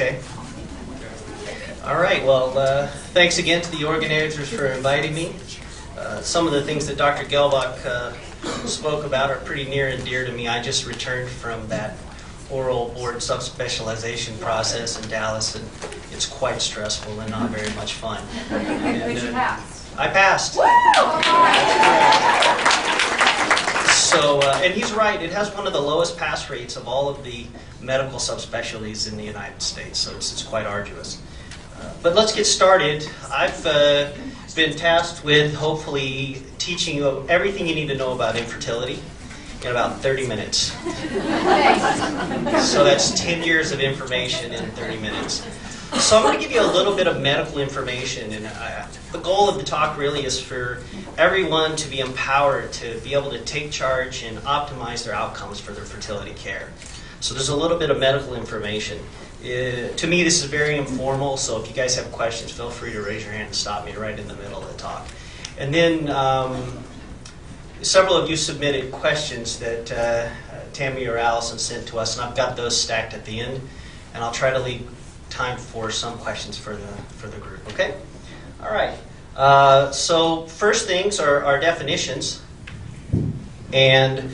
Okay. All right. Well, thanks again to the organizers for inviting me. Some of the things that Dr. Gelbach spoke about are pretty near and dear to me. I just returned from that oral board subspecialization process in Dallas, and it's quite stressful and not very much fun. But you passed. I passed. So, and he's right, it has one of the lowest pass rates of all of the medical subspecialties in the United States, so it's quite arduous. But let's get started. I've been tasked with hopefully teaching you everything you need to know about infertility in about 30 minutes. So that's 10 years of information in 30 minutes. So I'm going to give you a little bit of medical information, and the goal of the talk really is for everyone to be empowered to be able to take charge and optimize their outcomes for their fertility care. So there's a little bit of medical information. To me, this is very informal, so if you guys have questions, feel free to raise your hand and stop me right in the middle of the talk. And then several of you submitted questions that Tammy or Allison sent to us, and I've got those stacked at the end, and I'll try to leave time for some questions for the group. Okay? All right. So first things are definitions, and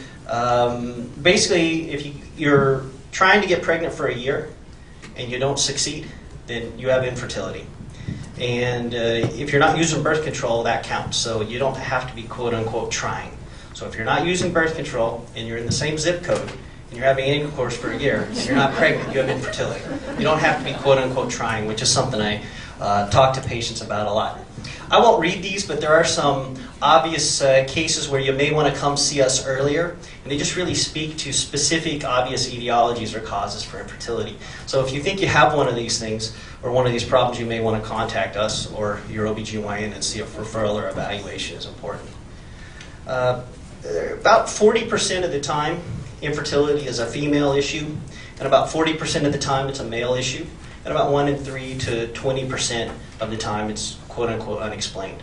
basically, if you're trying to get pregnant for a year and you don't succeed, then you have infertility. And if you're not using birth control, that counts. So you don't have to be quote-unquote trying. So if you're not using birth control and you're in the same zip code and you're having intercourse for a year and you're not pregnant, you have infertility. You don't have to be quote-unquote trying, which is something I talk to patients about a lot. I won't read these, but there are some obvious cases where you may want to come see us earlier, and they just really speak to specific obvious etiologies or causes for infertility. So if you think you have one of these things or one of these problems, you may want to contact us or your OBGYN and see if referral or evaluation is important. About 40% of the time, infertility is a female issue, and about 40% of the time it's a male issue, and about 1 in 3 to 20% of the time it's quote-unquote unexplained.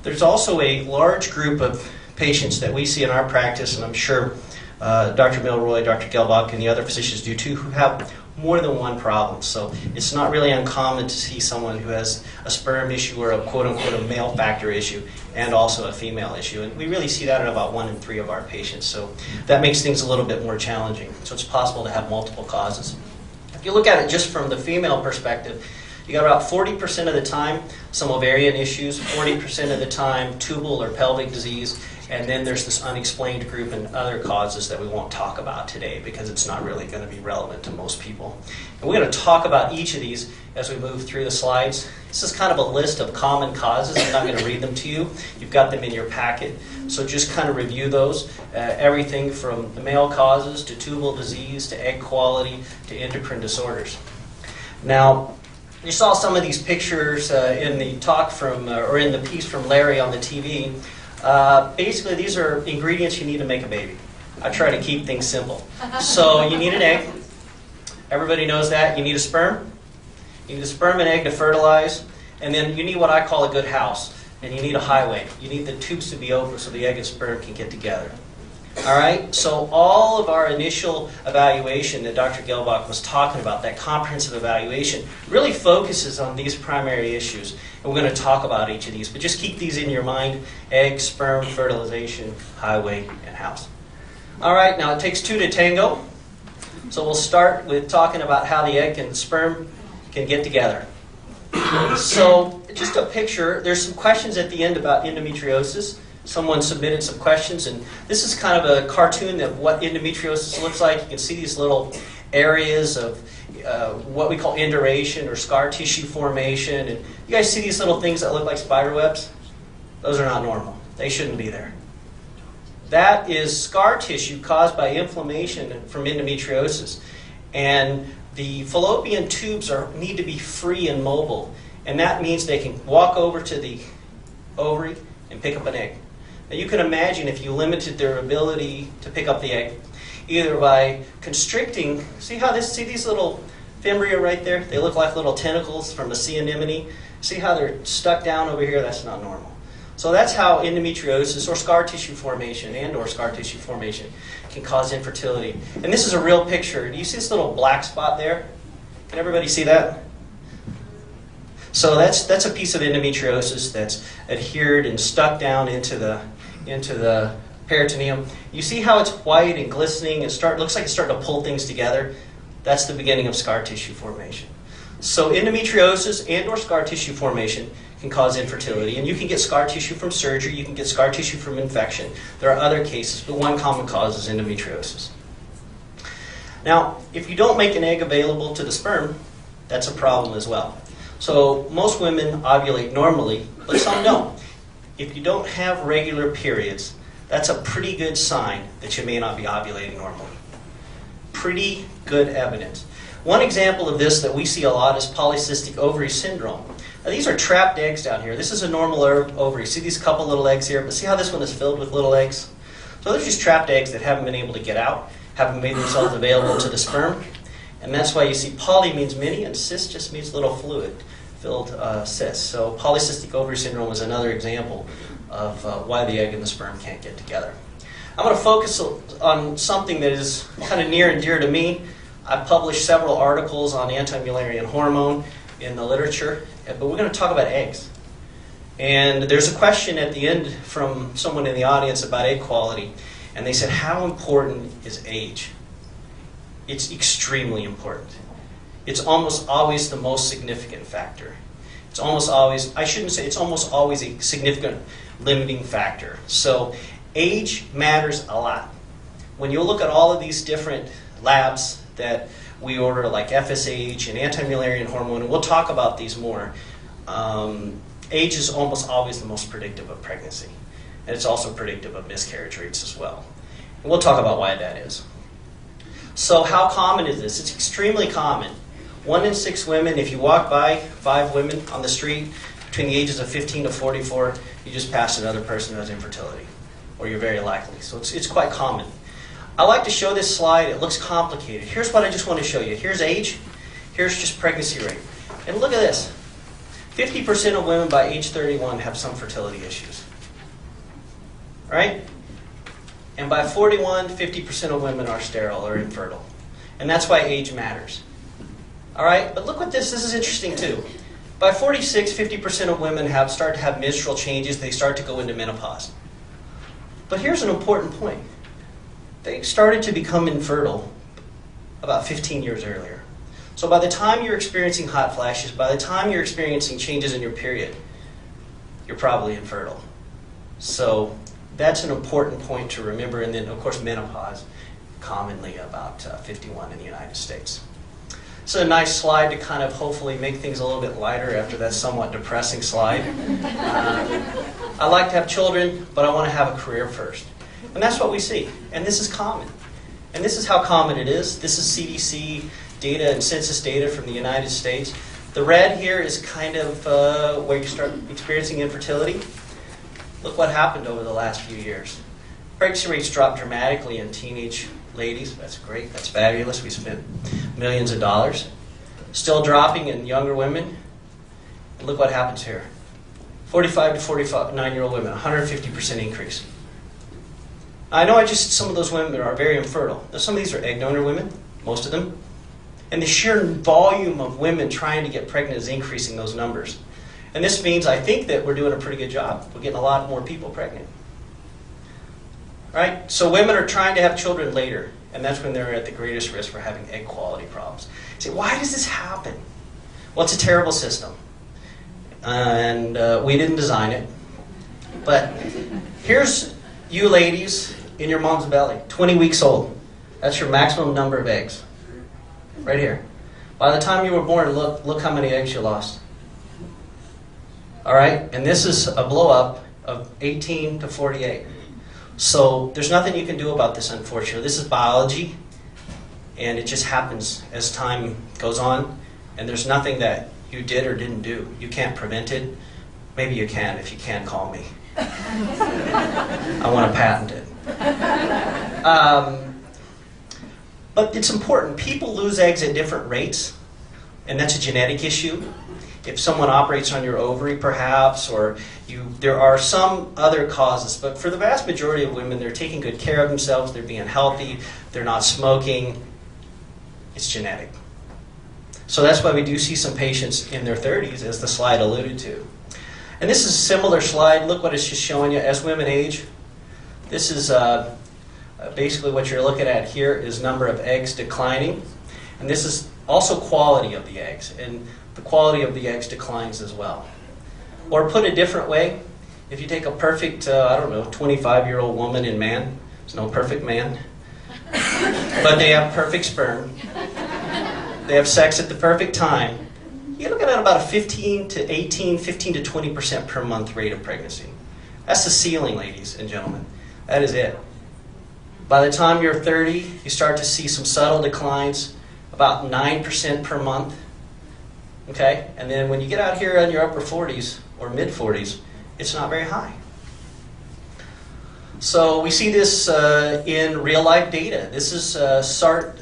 There's also a large group of patients that we see in our practice, and I'm sure Dr. Milroy, Dr. Gelbach, and the other physicians do too, who have more than one problem. So it's not really uncommon to see someone who has a sperm issue or a quote-unquote a male factor issue and also a female issue. And we really see that in about 1 in 3 of our patients. So that makes things a little bit more challenging. So it's possible to have multiple causes. If you look at it just from the female perspective, you got about 40% of the time some ovarian issues, 40% of the time tubal or pelvic disease, and then there's this unexplained group and other causes that we won't talk about today because it's not really going to be relevant to most people. And we're going to talk about each of these as we move through the slides. This is kind of a list of common causes. I'm not going to read them to you. You've got them in your packet. So just kind of review those. Everything from the male causes to tubal disease to egg quality to endocrine disorders. Now, you saw some of these pictures in the talk from, or in the piece from Larry on the TV. Basically, these are ingredients you need to make a baby. I try to keep things simple. So you need an egg. Everybody knows that. You need a sperm. You need a sperm and egg to fertilize. And then you need what I call a good house. And you need a highway. You need the tubes to be open so the egg and sperm can get together. All right, so all of our initial evaluation that Dr. Gelbach was talking about, that comprehensive evaluation, really focuses on these primary issues. And we're going to talk about each of these, but just keep these in your mind: egg, sperm, fertilization, highway, and house. All right, now it takes 2 to tango. So we'll start with talking about how the egg and the sperm can get together. So just a picture. There's some questions at the end about endometriosis. Someone submitted some questions, and this is kind of a cartoon of what endometriosis looks like. You can see these little areas of what we call induration or scar tissue formation. And you guys see these little things that look like spider webs? Those are not normal. They shouldn't be there. That is scar tissue caused by inflammation from endometriosis. And the fallopian tubes need to be free and mobile. And that means they can walk over to the ovary and pick up an egg. Now you can imagine if you limited their ability to pick up the egg, either by constricting, see these little fimbria right there? They look like little tentacles from a sea anemone. See how they're stuck down over here? That's not normal. So that's how endometriosis or scar tissue formation can cause infertility. And this is a real picture. Do you see this little black spot there? Can everybody see that? So that's a piece of endometriosis that's adhered and stuck down into the peritoneum. You see how it's white and glistening and looks like it's starting to pull things together? That's the beginning of scar tissue formation. So endometriosis and or scar tissue formation can cause infertility, and you can get scar tissue from surgery, you can get scar tissue from infection. There are other cases, but one common cause is endometriosis. Now, if you don't make an egg available to the sperm, that's a problem as well. So most women ovulate normally, but some don't. If you don't have regular periods, that's a pretty good sign that you may not be ovulating normally. Pretty good evidence. One example of this that we see a lot is polycystic ovary syndrome. Now, these are trapped eggs down here. This is a normal ovary. See these couple little eggs here? But see how this one is filled with little eggs? So those are just trapped eggs that haven't been able to get out, haven't made themselves available to the sperm. And that's why you see poly means many and cyst just means little fluid-filled cysts. So polycystic ovary syndrome is another example of why the egg and the sperm can't get together. I'm going to focus on something that is kind of near and dear to me. I've published several articles on anti-Mullerian hormone in the literature, but we're going to talk about eggs. And there's a question at the end from someone in the audience about egg quality, and they said, how important is age? It's extremely important. It's almost always the most significant factor. It's almost always, I shouldn't say it's almost always a significant limiting factor. So age matters a lot. When you look at all of these different labs that we order, like FSH and anti-Mullerian hormone, and we'll talk about these more, age is almost always the most predictive of pregnancy. And it's also predictive of miscarriage rates as well. And we'll talk about why that is. So how common is this? It's extremely common. 1 in 6 women, if you walk by 5 women on the street between the ages of 15 to 44, you just passed another person who has infertility, or you're very likely. So it's quite common. I like to show this slide. It looks complicated. Here's what I just want to show you. Here's age. Here's just pregnancy rate. And look at this. 50% of women by age 31 have some fertility issues. Right? And by 41, 50% of women are sterile or infertile. And that's why age matters. All right? But look what this is interesting too. By 46, 50% of women start to have menstrual changes. They start to go into menopause. But here's an important point. They started to become infertile about 15 years earlier. So by the time you're experiencing hot flashes, by the time you're experiencing changes in your period, you're probably infertile. So that's an important point to remember. And then, of course, menopause, commonly about 51 in the United States. It's a nice slide to kind of hopefully make things a little bit lighter after that somewhat depressing slide. I like to have children, but I want to have a career first. And that's what we see. And this is common. And this is how common it is. This is CDC data and census data from the United States. The red here is kind of where you start experiencing infertility. Look what happened over the last few years. Pregnancy rates dropped dramatically in teenage ladies. That's great. That's fabulous. We spent millions of dollars. Still dropping in younger women. And look what happens here. 45 to 49-year-old women, 150% increase. I know some of those women are very infertile. Now, some of these are egg donor women, most of them. And the sheer volume of women trying to get pregnant is increasing those numbers. And this means I think that we're doing a pretty good job. We're getting a lot more people pregnant. Right? So women are trying to have children later, and that's when they're at the greatest risk for having egg quality problems. You say, why does this happen? Well, it's a terrible system. And we didn't design it. But here's you ladies in your mom's belly, 20 weeks old. That's your maximum number of eggs. Right here. By the time you were born, look how many eggs you lost. All right? And this is a blow up of 18 to 48. So there's nothing you can do about this, unfortunately. This is biology, and it just happens as time goes on, and there's nothing that you did or didn't do. You can't prevent it. Maybe you can. If you can, call me. I want to patent it. But it's important. People lose eggs at different rates, and that's a genetic issue. If someone operates on your ovary, perhaps, or there are some other causes. But for the vast majority of women, they're taking good care of themselves, they're being healthy, they're not smoking. It's genetic. So that's why we do see some patients in their 30s, as the slide alluded to. And this is a similar slide. Look what it's just showing you. As women age, this is basically what you're looking at here is number of eggs declining. And this is also quality of the eggs. And the quality of the eggs declines as well. Or put a different way, if you take a perfect, 25-year-old woman and man, there's no perfect man, but they have perfect sperm, they have sex at the perfect time, you're looking at about a 15 to 20% per month rate of pregnancy. That's the ceiling, ladies and gentlemen. That is it. By the time you're 30, you start to see some subtle declines, about 9% per month. Okay? And then when you get out here in your upper 40s or mid 40s, it's not very high. So we see this in real life data. This is SART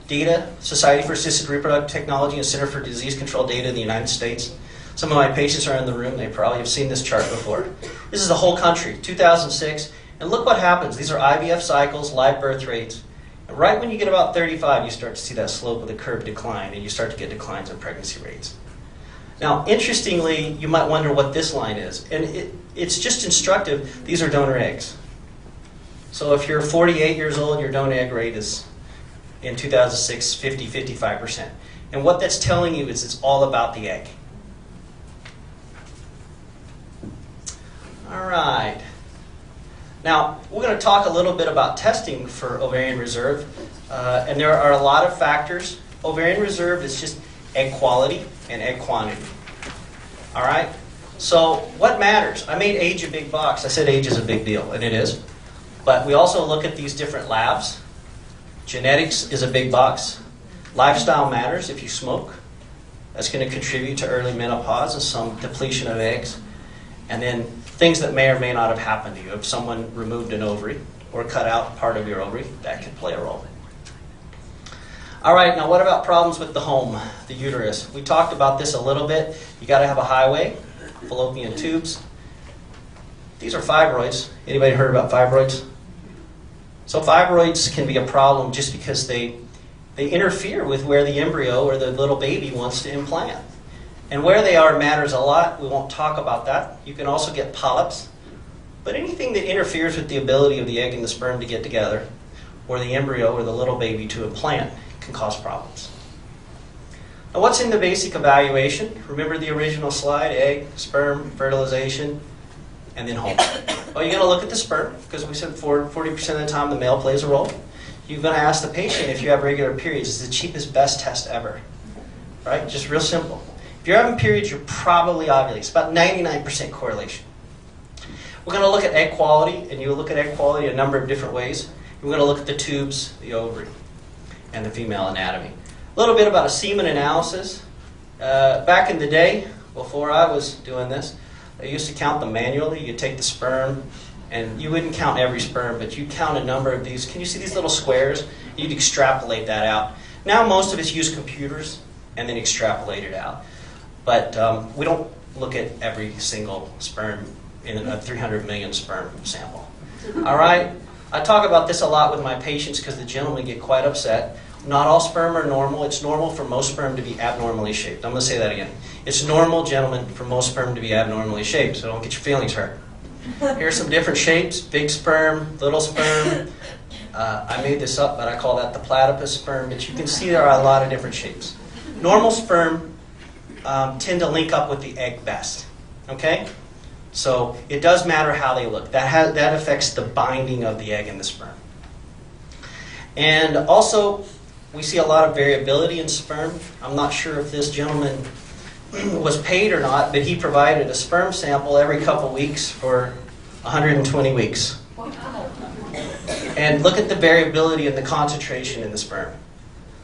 data, Society for Assisted Reproductive Technology and Center for Disease Control data in the United States. Some of my patients are in the room. They probably have seen this chart before. This is the whole country, 2006. And look what happens. These are IVF cycles, live birth rates. And right when you get about 35, you start to see that slope of the curve decline, and you start to get declines in pregnancy rates. Now, interestingly, you might wonder what this line is. And it's just instructive. These are donor eggs. So if you're 48 years old, your donor egg rate is, in 2006, 55%. And what that's telling you is it's all about the egg. All right. Now, we're going to talk a little bit about testing for ovarian reserve. And there are a lot of factors. Ovarian reserve is just egg quality and egg quantity. All right? So what matters? I made age a big box. I said age is a big deal, and it is. But we also look at these different labs. Genetics is a big box. Lifestyle matters. If you smoke, that's going to contribute to early menopause and some depletion of eggs. And then things that may or may not have happened to you. If someone removed an ovary or cut out part of your ovary, that could play a role. All right, now what about problems with the home, the uterus? We talked about this a little bit. You got to have a highway, fallopian tubes. These are fibroids. Anybody heard about fibroids? So fibroids can be a problem just because they interfere with where the embryo or the little baby wants to implant. And where they are matters a lot. We won't talk about that. You can also get polyps. But anything that interferes with the ability of the egg and the sperm to get together, or the embryo or the little baby to implant, can cause problems. Now, what's in the basic evaluation? Remember the original slide, egg, sperm, fertilization, and then home. Well, you're going to look at the sperm, because we said 40% of the time the male plays a role. You're going to ask the patient if you have regular periods. It's the cheapest, best test ever. Right? Just real simple. If you're having periods, you're probably ovulating. It's about 99% correlation. We're going to look at egg quality, and you'll look at egg quality a number of different ways. We're going to look at the tubes, the ovary, and the female anatomy. A little bit about a semen analysis. Back in the day, before I was doing this, they used to count them manually. You'd take the sperm, and you wouldn't count every sperm, but you'd count a number of these. Can you see these little squares? You'd extrapolate that out. Now most of us use computers and then extrapolate it out. But we don't look at every single sperm in a 300 million sperm sample. All right? I talk about this a lot with my patients because the gentlemen get quite upset. Not all sperm are normal. It's normal for most sperm to be abnormally shaped. I'm going to say that again. It's normal, gentlemen, for most sperm to be abnormally shaped, so don't get your feelings hurt. Here's some different shapes: big sperm, little sperm. I made this up, but I call that the platypus sperm. But you can see there are a lot of different shapes. Normal sperm tend to link up with the egg best. Okay? So it does matter how they look. That affects the binding of the egg and the sperm. And also, we see a lot of variability in sperm. I'm not sure if this gentleman was paid or not, but he provided a sperm sample every couple weeks for 120 weeks. And look at the variability and the concentration in the sperm.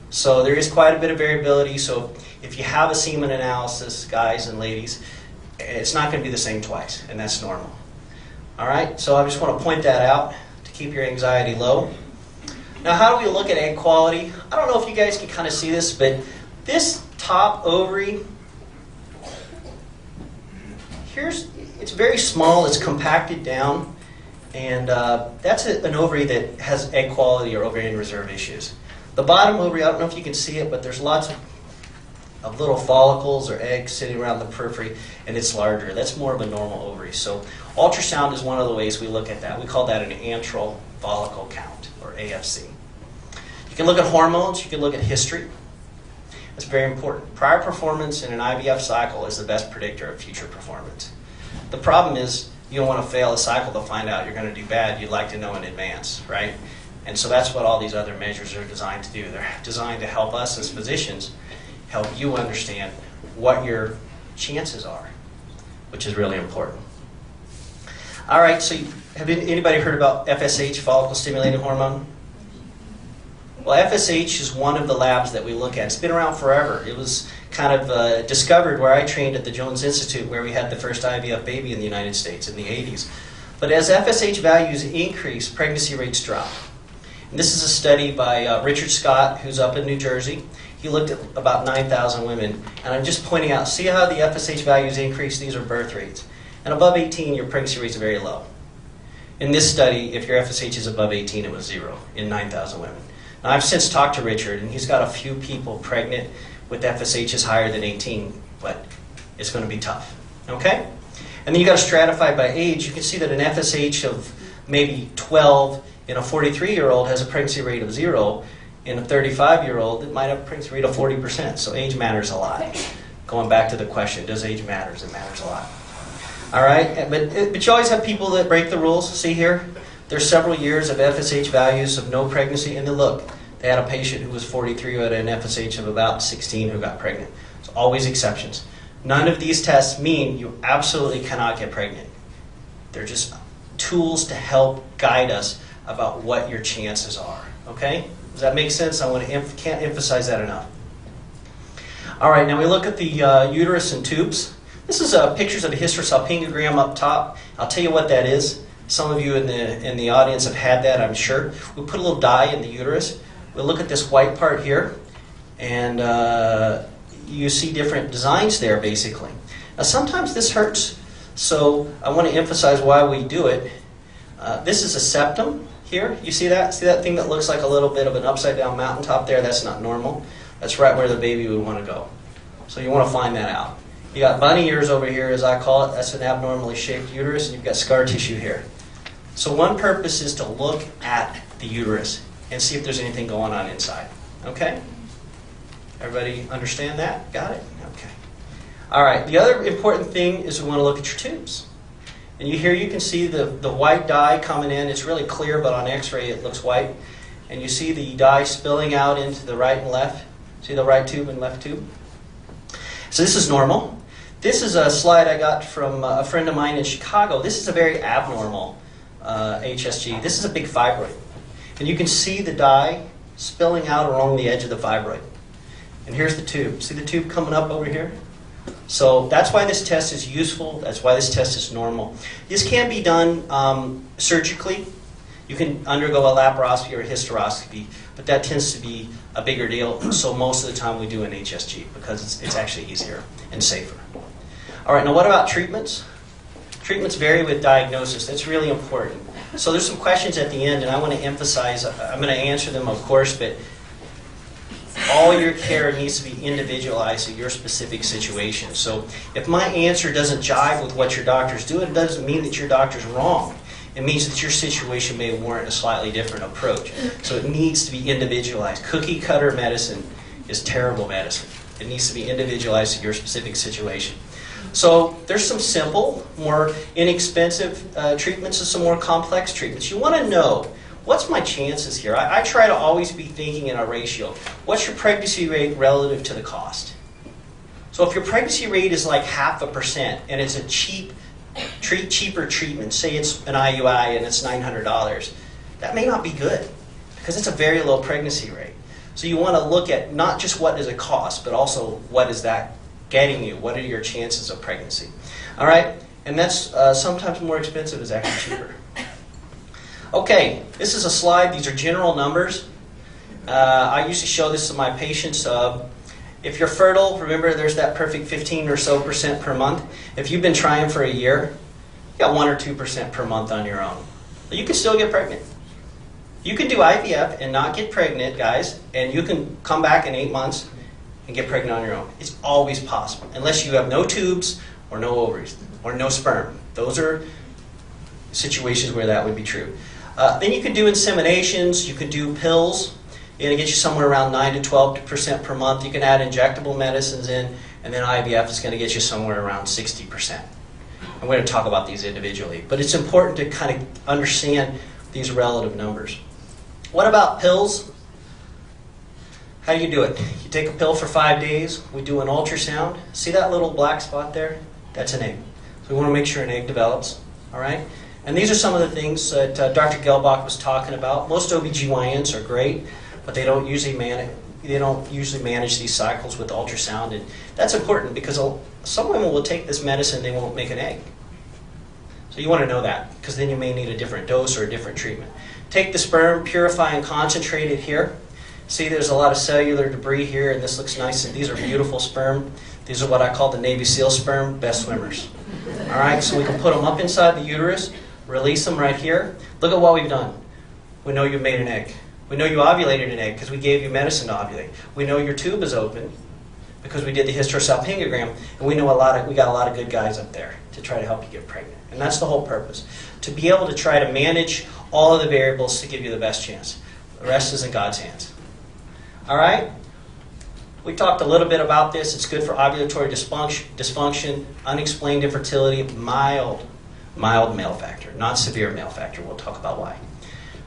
So there is quite a bit of variability. So if you have a semen analysis, guys and ladies, it's not going to be the same twice, and that's normal. All right? So I just want to point that out to keep your anxiety low. Now, how do we look at egg quality? I don't know if you guys can kind of see this, but this top ovary, it's very small, it's compacted down, and that's an ovary that has egg quality or ovarian reserve issues. The bottom ovary, I don't know if you can see it, but there's lots of of little follicles or eggs sitting around the periphery, and it's larger. That's more of a normal ovary. So ultrasound is one of the ways we look at that. We call that an antral follicle count, or AFC. You can look at hormones. You can look at history. That's very important. Prior performance in an IVF cycle is the best predictor of future performance. The problem is you don't want to fail a cycle to find out you're going to do bad. You'd like to know in advance, right? And so that's what all these other measures are designed to do. They're designed to help us as physicians, help you understand what your chances are, which is really important. All right, so have anybody heard about FSH, follicle stimulating hormone? Well, FSH is one of the labs that we look at. It's been around forever. It was kind of discovered where I trained at the Jones Institute, where we had the first IVF baby in the United States in the 80s. But as FSH values increase, pregnancy rates drop. And this is a study by Richard Scott, who's up in New Jersey. He looked at about 9,000 women. And I'm just pointing out, see how the FSH values increase? These are birth rates. And above 18, your pregnancy rates are very low. In this study, if your FSH is above 18, it was 0 in 9,000 women. Now, I've since talked to Richard, and he's got a few people pregnant with FSHs higher than 18, but it's going to be tough, okay? And then you got to stratify by age. You can see that an FSH of maybe 12 in a 43-year-old has a pregnancy rate of 0. In a 35-year-old, it might have a pregnancy rate of 40%, so age matters a lot. Going back to the question, does age matter? It matters a lot. All right, but you always have people that break the rules. See here? There's several years of FSH values of no pregnancy, and then look, they had a patient who was 43 who had an FSH of about 16 who got pregnant. It's always exceptions. None of these tests mean you absolutely cannot get pregnant. They're just tools to help guide us about what your chances are. Okay? Does that make sense? Can't emphasize that enough. All right, now we look at the uterus and tubes. This is pictures of a hysterosalpingogram up top. I'll tell you what that is. Some of you in the audience have had that, I'm sure. We put a little dye in the uterus. We'll look at this white part here, and you see different designs there, basically. Now, sometimes this hurts, so I want to emphasize why we do it. This is a septum here. You see that? See that thing that looks like a little bit of an upside-down mountaintop there? That's not normal. That's right where the baby would want to go. So you want to find that out. You got bunny ears over here, as I call it. That's an abnormally shaped uterus, and you've got scar tissue here. So one purpose is to look at the uterus and see if there's anything going on inside. Okay? Everybody understand that? Got it? Okay. All right. The other important thing is we want to look at your tubes. And here you can see the white dye coming in. It's really clear, but on X-ray it looks white. And you see the dye spilling out into the right and left. See the right tube and left tube? So this is normal. This is a slide I got from a friend of mine in Chicago. This is a very abnormal HSG. This is a big fibroid. And you can see the dye spilling out along the edge of the fibroid. And here's the tube. See the tube coming up over here? So that's why this test is useful. That's why this test is normal. This can be done surgically. You can undergo a laparoscopy or a hysteroscopy, but that tends to be a bigger deal. So most of the time we do an HSG because it's actually easier and safer. All right, now what about treatments? Treatments vary with diagnosis. That's really important. So there's some questions at the end, and I want to emphasize, I'm going to answer them, of course, but all your care needs to be individualized to your specific situation. So if my answer doesn't jive with what your doctor's doing, it doesn't mean that your doctor's wrong. It means that your situation may warrant a slightly different approach. So it needs to be individualized. Cookie cutter medicine is terrible medicine. It needs to be individualized to your specific situation. So there's some simple, more inexpensive treatments and some more complex treatments. You want to know, what's my chances here? I try to always be thinking in a ratio. What's your pregnancy rate relative to the cost? So if your pregnancy rate is like 0.5% and it's a cheaper treatment, say it's an IUI and it's $900, that may not be good because it's a very low pregnancy rate. So you want to look at not just what does it cost, but also what is that getting you? What are your chances of pregnancy? All right, and that's sometimes more expensive is actually cheaper. Okay, this is a slide. These are general numbers. I usually show this to my patients. If you're fertile, remember there's that perfect 15% or so per month. If you've been trying for a year, you got 1 or 2% per month on your own. But you can still get pregnant. You can do IVF and not get pregnant, guys, and you can come back in 8 months and get pregnant on your own. It's always possible, unless you have no tubes or no ovaries or no sperm. Those are situations where that would be true. Then you could do inseminations, you could do pills. You're going to get you somewhere around 9 to 12% per month. You can add injectable medicines in, and then IVF is going to get you somewhere around 60%. I'm going to talk about these individually, but it's important to kind of understand these relative numbers. What about pills? How do you do it? You take a pill for 5 days. We do an ultrasound. See that little black spot there? That's an egg. So we want to make sure an egg develops. All right? And these are some of the things that Dr. Gelbach was talking about. Most OBGYNs are great, but they don't usually manage these cycles with ultrasound. And that's important because some women will take this medicine and they won't make an egg. So you want to know that, because then you may need a different dose or a different treatment. Take the sperm, purify and concentrate it here. See, there's a lot of cellular debris here, and this looks nice, and these are beautiful sperm. These are what I call the Navy SEAL sperm, best swimmers. All right, so we can put them up inside the uterus, release them right here. Look at what we've done. We know you've made an egg. We know you ovulated an egg because we gave you medicine to ovulate. We know your tube is open because we did the hysterosalpingogram, and we know we got a lot of good guys up there to try to help you get pregnant. And that's the whole purpose, to be able to try to manage all of the variables to give you the best chance. The rest is in God's hands. All right? We talked a little bit about this. It's good for ovulatory dysfunction, unexplained infertility, mild male factor, not severe male factor. We'll talk about why.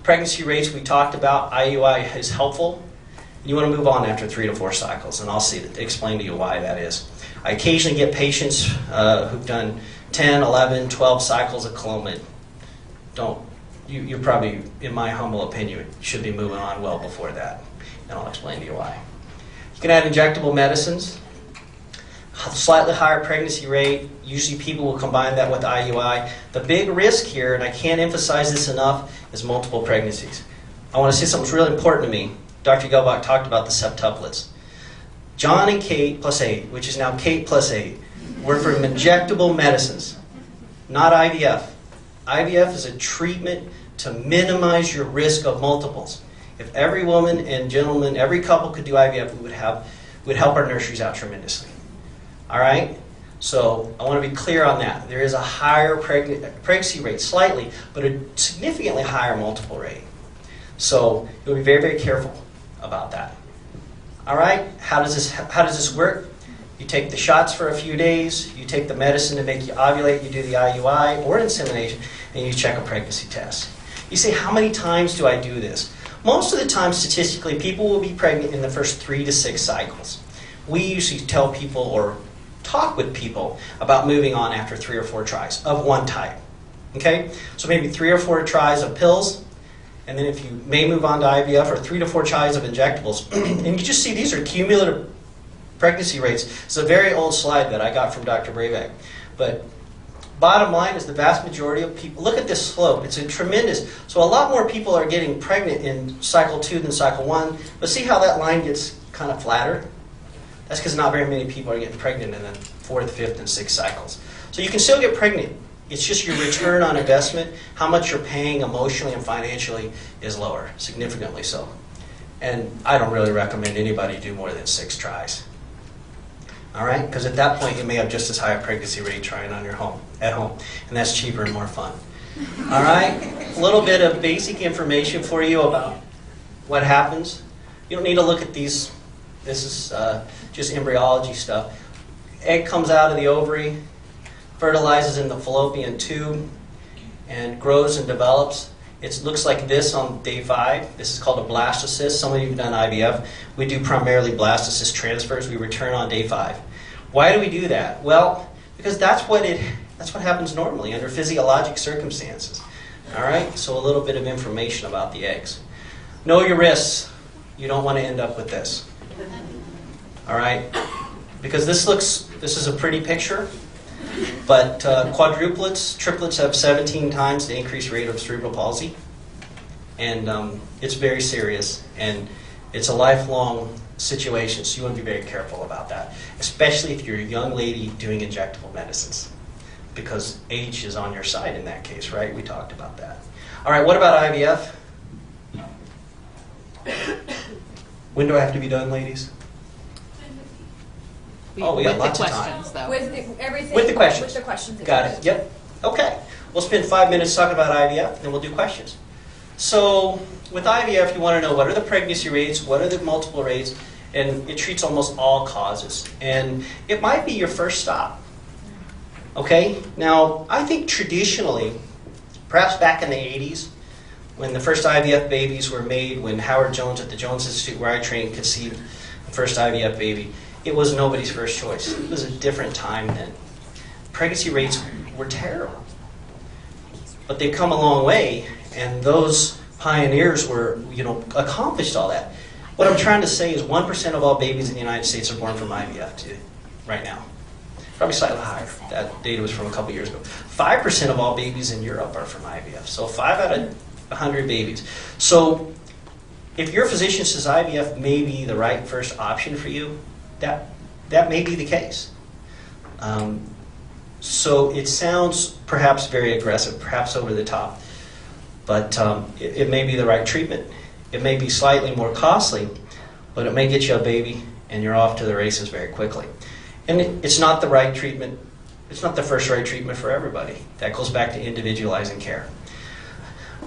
Pregnancy rates we talked about. IUI is helpful. You want to move on after 3 to 4 cycles, and I'll explain to you why that is. I occasionally get patients who've done 10, 11, 12 cycles of Clomid. You're probably, in my humble opinion, should be moving on well before that, and I'll explain to you why. You can add injectable medicines. Slightly higher pregnancy rate. Usually people will combine that with IUI. The big risk here, and I can't emphasize this enough, is multiple pregnancies. I want to say something really important to me. Dr. Gelbach talked about the septuplets. John and Kate plus 8, which is now Kate plus 8, were for injectable medicines, not IVF. IVF is a treatment to minimize your risk of multiples. If every woman and gentleman, every couple could do IVF, we'd help our nurseries out tremendously. All right? So I want to be clear on that. There is a higher pregnancy rate, slightly, but a significantly higher multiple rate. So you'll be very, very careful about that. All right? How does this work? You take the shots for a few days, you take the medicine to make you ovulate, you do the IUI or insemination, and you check a pregnancy test. You say, how many times do I do this? Most of the time, statistically, people will be pregnant in the first 3 to 6 cycles. We usually tell people or talk with people about moving on after 3 or 4 tries of one type. Okay? So maybe 3 or 4 tries of pills, and then if you may move on to IVF, or 3 to 4 tries of injectables. And you just see these are cumulative pregnancy rates. It's a very old slide that I got from Dr. Brayback. But bottom line is the vast majority of people, look at this slope. It's a tremendous. So a lot more people are getting pregnant in cycle 2 than cycle 1. But see how that line gets kind of flatter? That's because not very many people are getting pregnant in the 4th, 5th, and 6th cycles. So you can still get pregnant. It's just your return on investment, how much you're paying emotionally and financially is lower, significantly so. And I don't really recommend anybody do more than 6 tries. All right? Because at that point, you may have just as high a pregnancy rate trying on at home. And that's cheaper and more fun. All right? A little bit of basic information for you about what happens. You don't need to look at these. This is just embryology stuff. Egg comes out of the ovary, fertilizes in the fallopian tube, and grows and develops. It looks like this on day 5. This is called a blastocyst. Some of you have done IVF. We do primarily blastocyst transfers. We return on day 5. Why do we do that? Well, because that's what happens normally under physiologic circumstances. All right? So a little bit of information about the eggs. Know your risks. You don't want to end up with this. All right? Because this is a pretty picture. But quadruplets, triplets have 17 times the increased rate of cerebral palsy. And it's very serious. And it's a lifelong situation, so you want to be very careful about that. Especially if you're a young lady doing injectable medicines. Because age is on your side in that case, right? We talked about that. All right, what about IVF? When do I have to be done, ladies? Oh, we got lots of time. questions, though. With everything. With the questions. With the questions. Got it. Yep. Okay. We'll spend 5 minutes talking about IVF, then we'll do questions. So with IVF, you want to know what are the pregnancy rates, what are the multiple rates, and it treats almost all causes. And it might be your first stop. Okay? Now, I think traditionally, perhaps back in the 80s, when the first IVF babies were made, when Howard Jones at the Jones Institute, where I trained, conceived the first IVF baby, it was nobody's first choice. It was a different time then. Pregnancy rates were terrible. But they've come a long way, and those pioneers were, accomplished all that. What I'm trying to say is 1% of all babies in the United States are born from IVF right now. Probably slightly higher. That data was from a couple years ago. 5% of all babies in Europe are from IVF. So 5 out of 100 babies. So if your physician says IVF may be the right first option for you, that may be the case. So it sounds perhaps very aggressive, perhaps over the top, but it may be the right treatment. It may be slightly more costly, but it may get you a baby and you're off to the races very quickly. And it's not the right treatment. It's not the first right treatment for everybody. That goes back to individualizing care.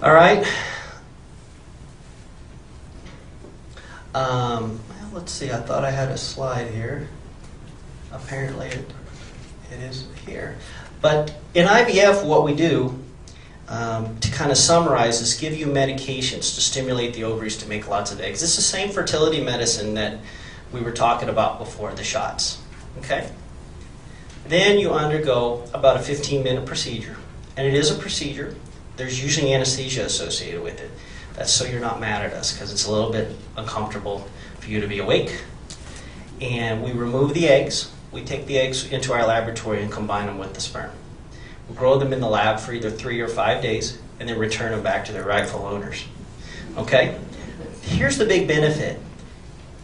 All right. Well, let's see. I thought I had a slide here. Apparently it is here. But in IVF, what we do, to kind of summarize, is give you medications to stimulate the ovaries to make lots of eggs. It's the same fertility medicine that we were talking about before, the shots. Okay? Then you undergo about a 15-minute procedure. And it is a procedure. There's usually anesthesia associated with it. That's so you're not mad at us, because it's a little bit uncomfortable for you to be awake. And we remove the eggs. We take the eggs into our laboratory and combine them with the sperm. We grow them in the lab for either 3 or 5 days, and then return them back to their rightful owners. Okay? Here's the big benefit.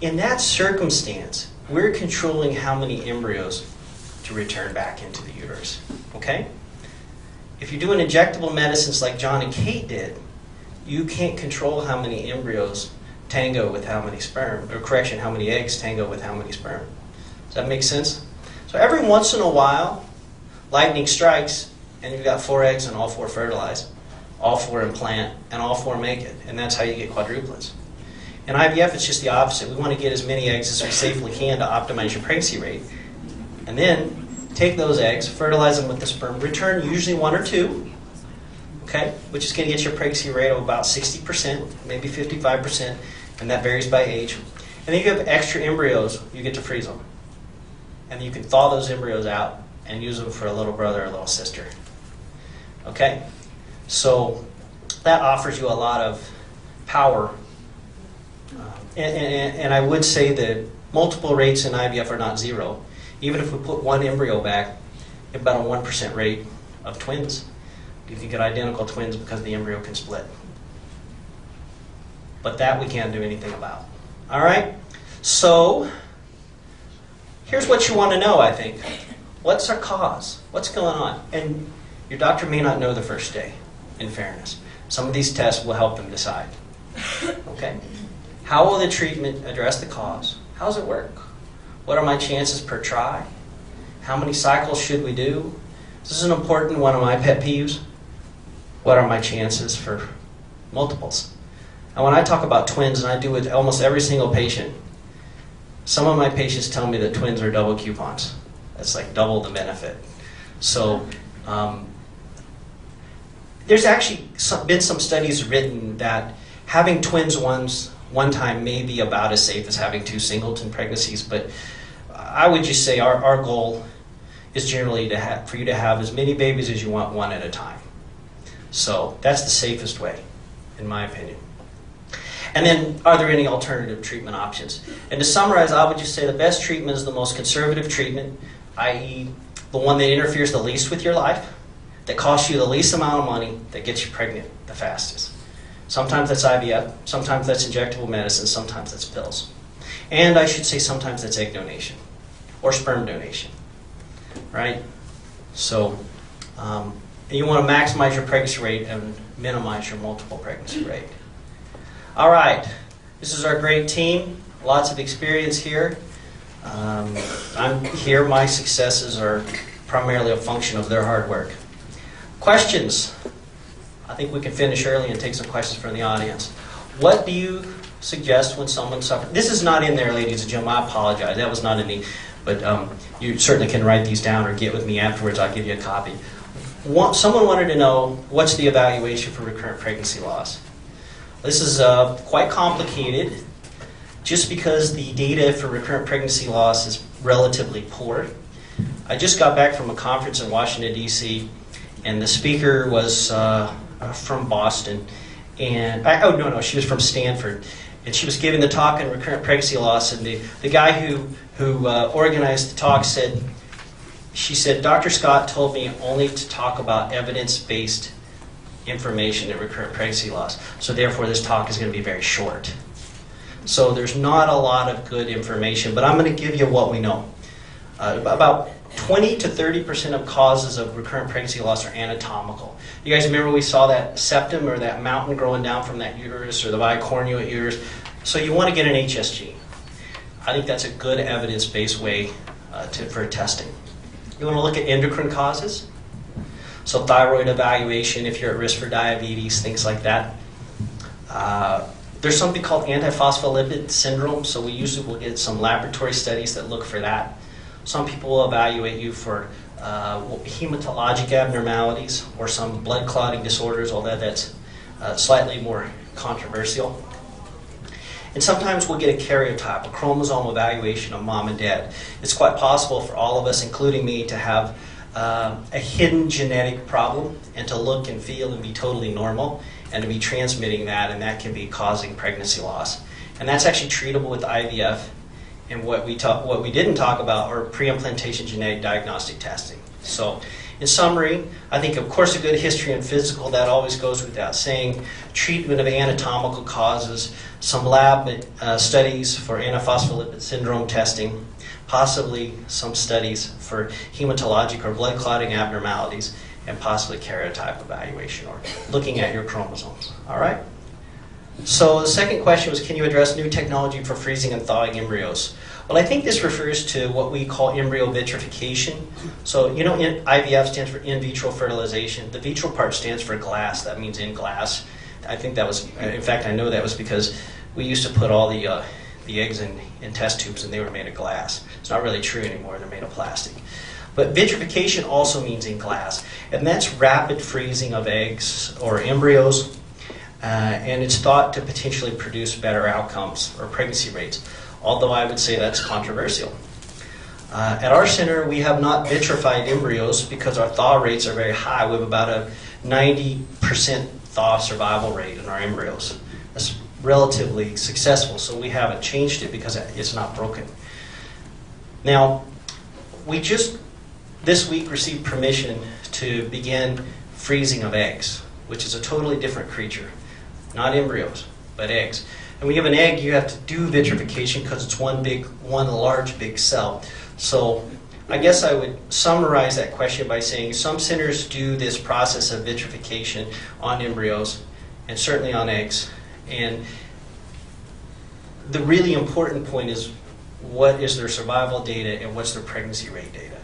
In that circumstance, we're controlling how many embryos to return back into the uterus. Okay? If you're doing injectable medicines like John and Kate did, you can't control how many embryos tango with how many sperm, or correction, how many eggs tango with how many sperm. Does that make sense? So every once in a while, lightning strikes, and you've got 4 eggs and all 4 fertilize, all 4 implant, and all 4 make it. And that's how you get quadruplets. In IVF, it's just the opposite. We want to get as many eggs as we safely can to optimize your pregnancy rate. And then take those eggs, fertilize them with the sperm, return usually 1 or 2, okay, which is going to get you a pregnancy rate of about 60%, maybe 55%, and that varies by age. And then if you have extra embryos, you get to freeze them. And you can thaw those embryos out and use them for a little brother or a little sister. Okay? So that offers you a lot of power. And I would say that multiple rates in IVF are not 0. Even if we put 1 embryo back, about a 1% rate of twins. You can get identical twins because the embryo can split. But that we can't do anything about. All right? So here's what you want to know, I think. What's our cause? What's going on? And your doctor may not know the first day, in fairness. Some of these tests will help them decide. Okay? How will the treatment address the cause? How does it work? What are my chances per try? How many cycles should we do? This is an important one of my pet peeves. What are my chances for multiples? And when I talk about twins, and I do with almost every single patient, some of my patients tell me that twins are double coupons. That's like double the benefit. So there's actually been some studies written that having twins one time may be about as safe as having 2 singleton pregnancies, but I would just say our goal is generally for you to have as many babies as you want, 1 at a time. So that's the safest way, in my opinion. And then, are there any alternative treatment options? And to summarize, I would just say the best treatment is the most conservative treatment, i.e. the one that interferes the least with your life, that costs you the least amount of money, that gets you pregnant the fastest. Sometimes that's IVF, sometimes that's injectable medicine, sometimes that's pills. And I should say sometimes that's egg donation or sperm donation, right? So you want to maximize your pregnancy rate and minimize your multiple pregnancy rate. All right, this is our great team, lots of experience here. I'm here, my successes are primarily a function of their hard work. Questions? I think we can finish early and take some questions from the audience. What do you suggest when someone suffers? This is not in there, ladies and gentlemen. I apologize. That was not in the, but you certainly can write these down or get with me afterwards. I'll give you a copy. Someone wanted to know, what's the evaluation for recurrent pregnancy loss? This is quite complicated, just because the data for recurrent pregnancy loss is relatively poor. I just got back from a conference in Washington, D.C., and the speaker was from Boston, and she was from Stanford, and she was giving the talk on recurrent pregnancy loss, and the guy who organized the talk said, Dr. Scott told me only to talk about evidence-based information in recurrent pregnancy loss, so therefore this talk is going to be very short. So there's not a lot of good information, but I'm going to give you what we know. About 20 to 30% of causes of recurrent pregnancy loss are anatomical. You guys remember we saw that septum or that mountain growing down from that uterus, or the bicornuate uterus? So you want to get an HSG. I think that's a good evidence-based way for testing. You want to look at endocrine causes. So thyroid evaluation, if you're at risk for diabetes, things like that. There's something called antiphospholipid syndrome, so we usually will get some laboratory studies that look for that. Some people will evaluate you for hematologic abnormalities or some blood clotting disorders, although that's slightly more controversial. And sometimes we'll get a karyotype, a chromosome evaluation of mom and dad. It's quite possible for all of us, including me, to have a hidden genetic problem and to look and feel and be totally normal and to be transmitting that, and that can be causing pregnancy loss. And that's actually treatable with IVF. And what we didn't talk about are pre-implantation genetic diagnostic testing. So, in summary, I think, of course, a good history and physical, that always goes without saying. Treatment of anatomical causes, some lab studies for antiphospholipid syndrome testing, possibly some studies for hematologic or blood clotting abnormalities, and possibly karyotype evaluation or looking at your chromosomes. All right? So the second question was, can you address new technology for freezing and thawing embryos? Well, I think this refers to what we call embryo vitrification. So, you know, IVF stands for in vitro fertilization. The vitro part stands for glass. That means in glass. I think that was, in fact, I know that was because we used to put all the eggs in test tubes and they were made of glass. It's not really true anymore. They're made of plastic. But vitrification also means in glass. And that's rapid freezing of eggs or embryos. And it's thought to potentially produce better outcomes or pregnancy rates, although I would say that's controversial. At our center, we have not vitrified embryos because our thaw rates are very high. We have about a 90% thaw survival rate in our embryos. That's relatively successful, so we haven't changed it because it's not broken. Now, we just this week received permission to begin freezing of eggs, which is a totally different creature. Not embryos, but eggs. And when you have an egg, you have to do vitrification because it's one large big cell. So I guess I would summarize that question by saying some centers do this process of vitrification on embryos and certainly on eggs. And the really important point is, what is their survival data and what's their pregnancy rate data?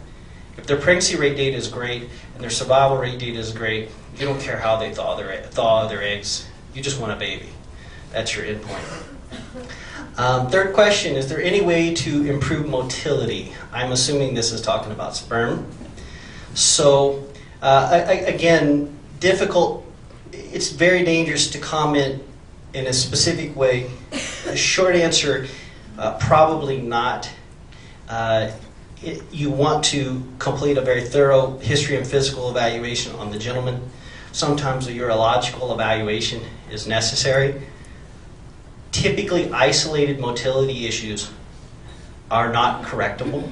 If their pregnancy rate data is great and their survival rate data is great, you don't care how they thaw their eggs. You just want a baby. That's your endpoint. Third question, is there any way to improve motility? I'm assuming this is talking about sperm. So, again, difficult. It's very dangerous to comment in a specific way. A short answer, probably not. You want to complete a very thorough history and physical evaluation on the gentleman. Sometimes a urological evaluation is necessary. Typically, isolated motility issues are not correctable.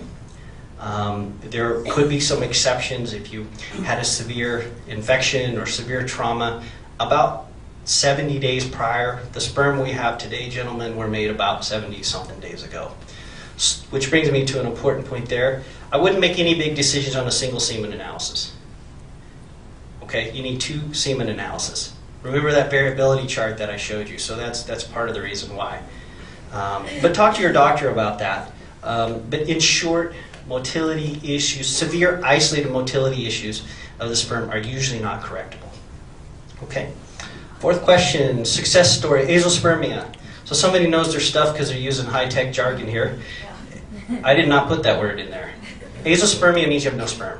There could be some exceptions if you had a severe infection or severe trauma. About 70 days prior, the sperm we have today, gentlemen, were made about 70-something days ago. Which brings me to an important point there. I wouldn't make any big decisions on a single semen analysis. Okay, you need 2 semen analysis. Remember that variability chart that I showed you, so that's part of the reason why. But talk to your doctor about that. But in short, motility issues, severe isolated motility issues of the sperm are usually not correctable. Okay. Fourth question, success story, azoospermia. So somebody knows their stuff because they're using high-tech jargon here. I did not put that word in there. Azoospermia means you have no sperm.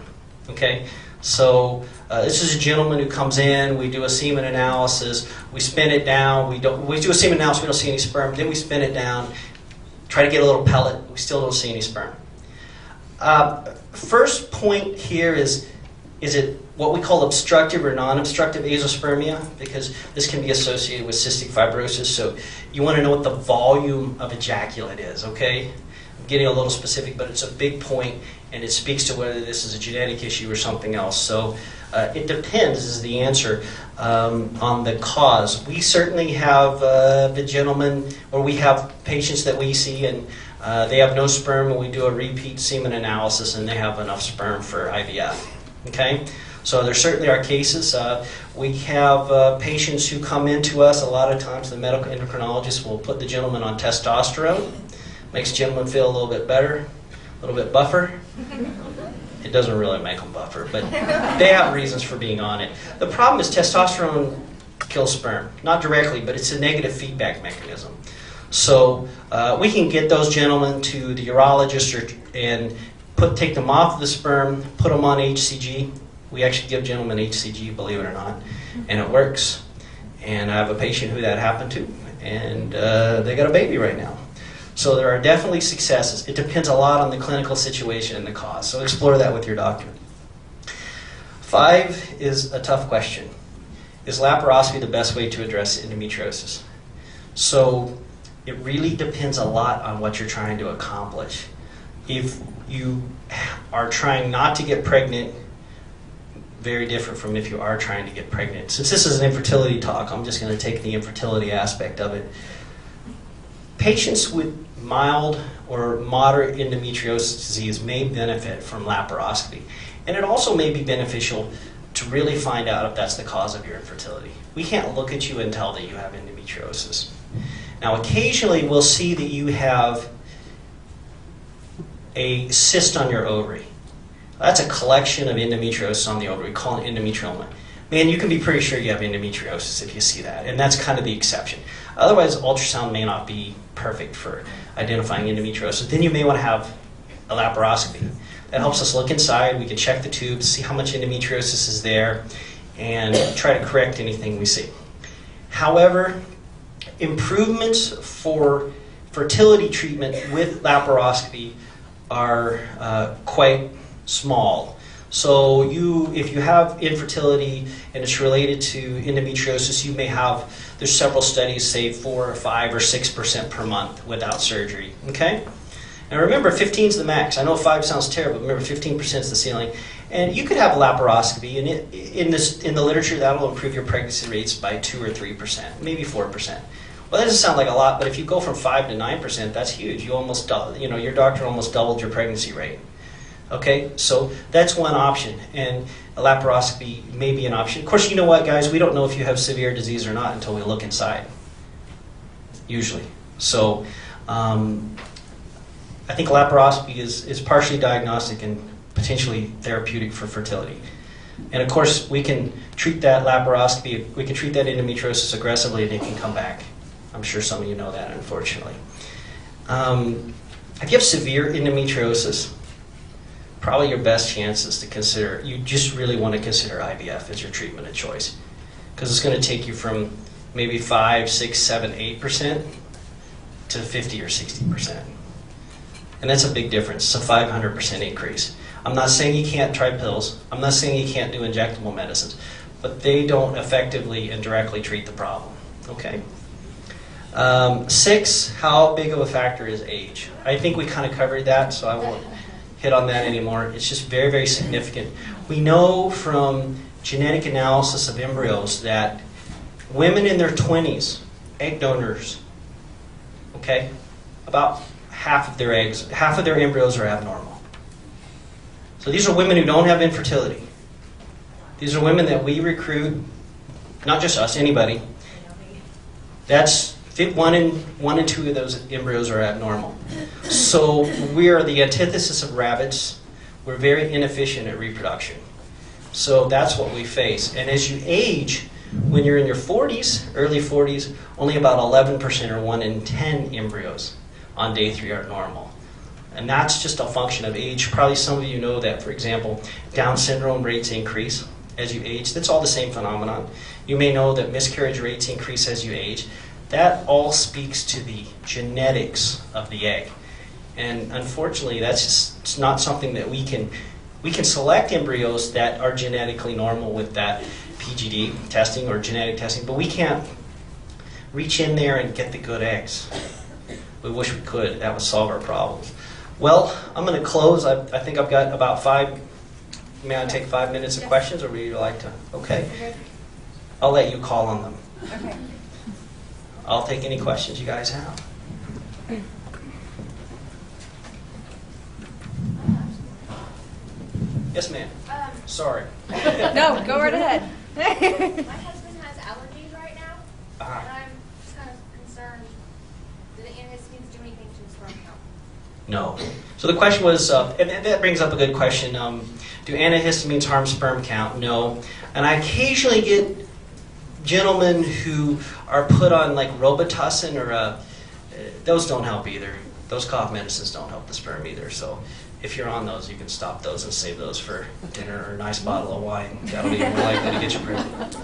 Okay. So this is a gentleman who comes in, we do a semen analysis, we spin it down, we do a semen analysis, we don't see any sperm, then we spin it down, try to get a little pellet, we still don't see any sperm. First point here is it what we call obstructive or non-obstructive azoospermia? Because this can be associated with cystic fibrosis, so you want to know what the volume of ejaculate is, okay? I'm getting a little specific, but it's a big point, and it speaks to whether this is a genetic issue or something else. So it depends is the answer on the cause. We certainly have the gentleman, or we have patients that we see, and they have no sperm, and we do a repeat semen analysis, and they have enough sperm for IVF. Okay, so there certainly are cases. We have patients who come into us. A lot of times, the medical endocrinologist will put the gentleman on testosterone. Makes the gentleman feel a little bit better, a little bit buffer. It doesn't really make them buffer, but they have reasons for being on it. The problem is testosterone kills sperm, not directly, but it's a negative feedback mechanism. So we can get those gentlemen to the urologist and take them off the sperm, put them on HCG. We actually give gentlemen HCG, believe it or not, and it works. And I have a patient who that happened to, and they got a baby right now. So there are definitely successes. It depends a lot on the clinical situation and the cause. So explore that with your doctor. 5 is a tough question. Is laparoscopy the best way to address endometriosis? So it really depends a lot on what you're trying to accomplish. If you are trying not to get pregnant, very different from if you are trying to get pregnant. Since this is an infertility talk, I'm just going to take the infertility aspect of it. Patients with mild or moderate endometriosis disease may benefit from laparoscopy. And it also may be beneficial to really find out if that's the cause of your infertility. We can't look at you and tell that you have endometriosis. Now, occasionally we'll see that you have a cyst on your ovary. That's a collection of endometriosis on the ovary. We call it endometrioma. Man, you can be pretty sure you have endometriosis if you see that, and that's kind of the exception. Otherwise, ultrasound may not be perfect for identifying endometriosis. Then you may want to have a laparoscopy. That helps us look inside. We can check the tubes, see how much endometriosis is there, and try to correct anything we see. However, improvements for fertility treatment with laparoscopy are quite small. So if you have infertility and it's related to endometriosis, you may have, there's several studies say 4 or 5 or 6% per month without surgery, okay? And remember, 15 is the max. I know 5 sounds terrible, but remember 15% is the ceiling. And you could have a laparoscopy, and in the literature, that will improve your pregnancy rates by 2 or 3%, maybe 4%. Well, that doesn't sound like a lot, but if you go from 5 to 9%, that's huge. You almost double, your doctor almost doubled your pregnancy rate. Okay, so that's one option, and a laparoscopy may be an option. Of course, you know what, guys? We don't know if you have severe disease or not until we look inside, usually. So I think laparoscopy is partially diagnostic and potentially therapeutic for fertility. And of course, we can treat that laparoscopy, we can treat that endometriosis aggressively and it can come back. I'm sure some of you know that, unfortunately. If you have severe endometriosis, probably your best chance is to consider, you just really want to consider IVF as your treatment of choice. Because it's going to take you from maybe 5, 6, 7, 8% to 50 or 60%. And that's a big difference. It's a 500% increase. I'm not saying you can't try pills. I'm not saying you can't do injectable medicines. But they don't effectively and directly treat the problem. Okay? 6, how big of a factor is age? I think we kind of covered that, so I won't hit on that anymore. It's just very, very significant. We know from genetic analysis of embryos that women in their 20s, egg donors, okay, about half of their embryos are abnormal. So these are women who don't have infertility. These are women that we recruit, not just us, anybody. That's 1 in 2 of those embryos are abnormal. So we are the antithesis of rabbits. We're very inefficient at reproduction. So that's what we face. And as you age, when you're in your 40s, early 40s, only about 11% or 1 in 10 embryos on day 3 are normal. And that's just a function of age. Probably some of you know that, for example, Down syndrome rates increase as you age. That's all the same phenomenon. You may know that miscarriage rates increase as you age. That all speaks to the genetics of the egg. And unfortunately, that's just it's not something that we can select embryos that are genetically normal with that PGD testing or genetic testing, but we can't reach in there and get the good eggs. We wish we could. That would solve our problems. Well, I'm going to close. I think I've got about 5. May I take 5 minutes of questions, or would you like to? Okay. I'll let you call on them. Okay. I'll take any questions you guys have. Yes, ma'am. Sorry. No, go right ahead. My husband has allergies right now, and I'm just kind of concerned. Do the antihistamines do anything to his sperm count? No. So the question was, and that brings up a good question. Do antihistamines harm sperm count? No. And I occasionally get gentlemen who are put on like Robitussin or those don't help either. Those cough medicines don't help the sperm either. So if you're on those, you can stop those and save those for dinner or a nice bottle of wine. That'll be more likely to get you pregnant.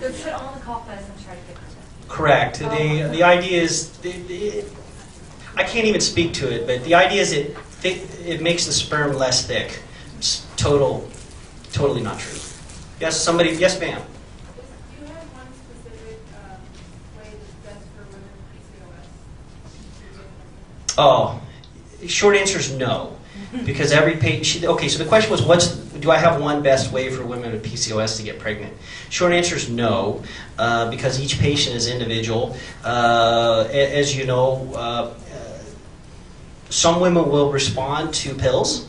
Let's put all the cough medicine and try to get pregnant. Correct. The idea is, I can't even speak to it, but the idea is it makes the sperm less thick. It's totally not true. Yes, somebody, yes ma'am. Do you have one specific way that's best for women with PCOS? Oh, short answer is no. Because every patient, okay, so the question was, do I have one best way for women with PCOS to get pregnant? Short answer is no, because each patient is individual. As you know, some women will respond to pills.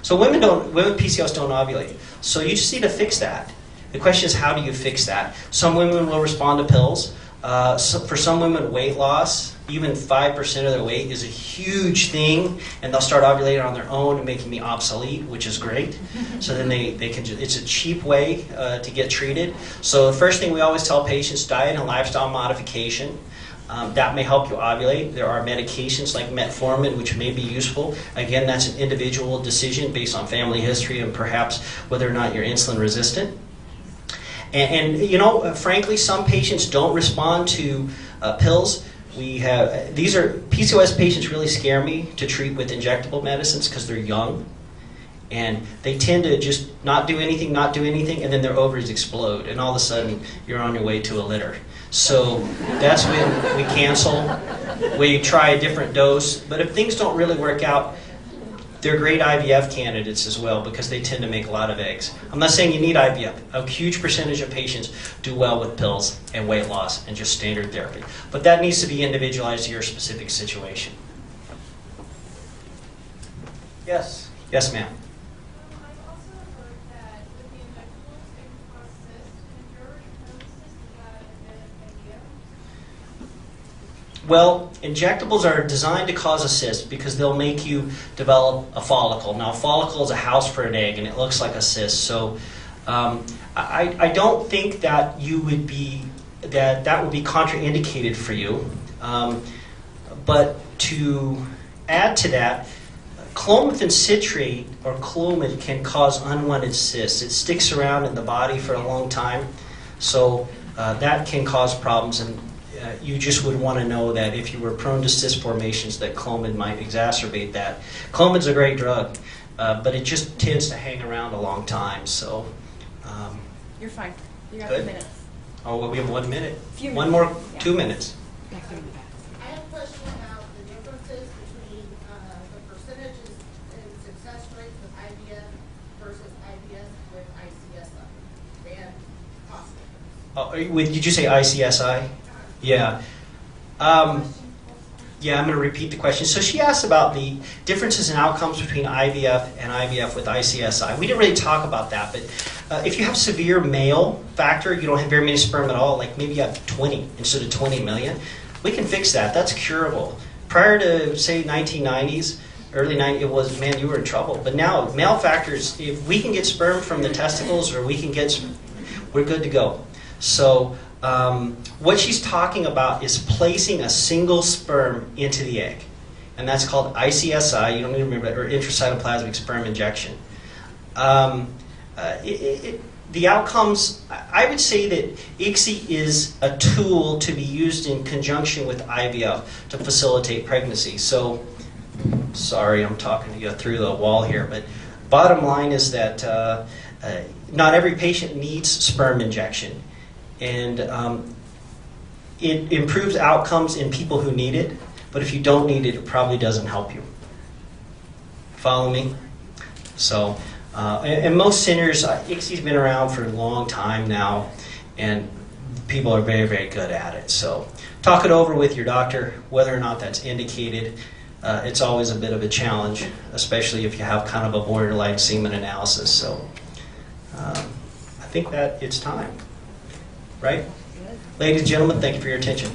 So women with PCOS don't ovulate. So you just need to fix that. The question is, how do you fix that? Some women will respond to pills. For some women, weight loss, even 5% of their weight is a huge thing, and they'll start ovulating on their own and making me obsolete, which is great. So then they can it's a cheap way to get treated. So the first thing we always tell patients, diet and lifestyle modification. That may help you ovulate. There are medications like metformin, which may be useful. Again, that's an individual decision based on family history and perhaps whether or not you're insulin resistant. And you know, frankly, some patients don't respond to pills. These are PCOS patients really scare me to treat with injectable medicines because they're young. And they tend to just not do anything, and then their ovaries explode. And all of a sudden, you're on your way to a litter. So that's when we cancel. We try a different dose. But if things don't really work out, they're great IVF candidates as well because they tend to make a lot of eggs. I'm not saying you need IVF. A huge percentage of patients do well with pills and weight loss and just standard therapy. But that needs to be individualized to your specific situation. Yes. Yes, ma'am. I've also heard that with the injectables, it can cause cysts, and if you're already prone to cysts, is that a good idea? Well, injectables are designed to cause a cyst because they'll make you develop a follicle. Now, a follicle is a house for an egg, and it looks like a cyst. So, I don't think that would be contraindicated for you. But to add to that, clomiphene citrate or clomid can cause unwanted cysts. It sticks around in the body for a long time, so that can cause problems. And you just would want to know that if you were prone to cyst formations, that clomid might exacerbate that. Clomid's a great drug, but it just tends to hang around a long time. So You're fine. You got Good. 2 minutes. oh, well, we have 1 minute. Few One minutes. more, Yeah. 2 minutes. I have a question about the differences between the percentages in success rates with IVF versus IVF with ICSI and hospital. Did you say ICSI? Yeah. Yeah, I'm going to repeat the question. So she asked about the differences in outcomes between IVF and IVF with ICSI. We didn't really talk about that, but if you have severe male factor, you don't have very many sperm at all, like maybe you have 20 instead of 20 million, We can fix that. That's curable. Prior to, say, 1990s, early 90s, it was, man, you were in trouble. But now, male factors, if we can get sperm from the testicles or we can get, we're good to go. So what she's talking about is placing a single sperm into the egg. And that's called ICSI, you don't need to remember that, or intracytoplasmic sperm injection. The outcomes, I would say that ICSI is a tool to be used in conjunction with IVF to facilitate pregnancy. So, sorry, I'm talking to you through the wall here, but bottom line is that not every patient needs sperm injection. And it improves outcomes in people who need it, but if you don't need it, it probably doesn't help you. Follow me? So, and most centers, ICSI's been around for a long time now, and people are very, very good at it. So talk it over with your doctor, whether or not that's indicated. It's always a bit of a challenge, especially if you have kind of a borderline semen analysis. So I think that it's time, right? Ladies and gentlemen, thank you for your attention.